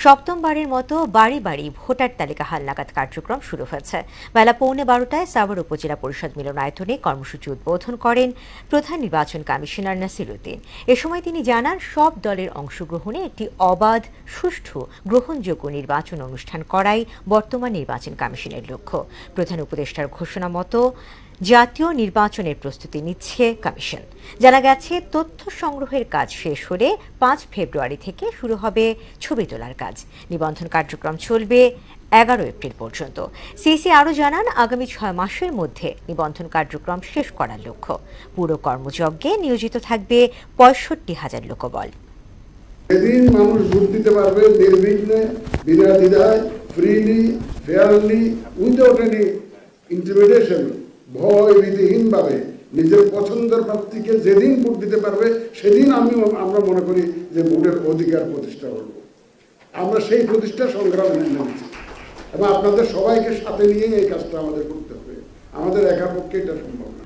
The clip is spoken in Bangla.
সপ্তমবারের মতো বাড়ি বাড়ি ভোটার তালিকা হালনাগাদ কার্যক্রম শুরু হয়েছে। বেলা 11:15টায় সাভার উপজেলা পরিষদ মিলনায়তনে কর্মসূচি উদ্বোধন করেন প্রধান নির্বাচন কমিশনার নাসির উদ্দিন। এ সময় তিনি জানান, সব দলের অংশগ্রহণে একটি অবাধ, সুষ্ঠু, গ্রহণযোগ্য নির্বাচন অনুষ্ঠান করাই বর্তমান নির্বাচন কমিশনের লক্ষ্য। প্রধান উপদেষ্টার ঘোষণা মতো জাতীয় নির্বাচনের প্রস্তুতি নিচ্ছে কমিশন। জানা গেছে, তথ্য সংগ্রহের কাজ শেষ হলে 5 ফেব্রুয়ারি থেকে শুরু হবে ছবি তোলার কাজ। নিবন্ধন কার্যক্রম চলবে 11 এপ্রিল পর্যন্ত। সিসি আরও জানান, আগামী 6 মাসের মধ্যে নিবন্ধন কার্যক্রম শেষ করার লক্ষ্য। পুরো কর্মযজ্ঞে নিয়োজিত থাকবে 65,000 লোকবল। এদিন মানুষ ভোট দিতে পারবে নির্বিঘ্নে, বিনা দ্বিধায়, freely, fairly, without any intimidation, ভয় ভীতিহীনভাবে নিজের পছন্দের প্রার্থীকে যেদিন ভোট দিতে পারবে সেদিন আমরা মনে করি যে ভোটের অধিকার প্রতিষ্ঠা করব। আমরা সেই প্রতিষ্ঠা সংগ্রামে নেমেছি এবং আপনাদের সবাইকে সাথে নিয়ে এই কাজটা আমাদের করতে হবে। আমাদের একার পক্ষে এটা সম্ভব না।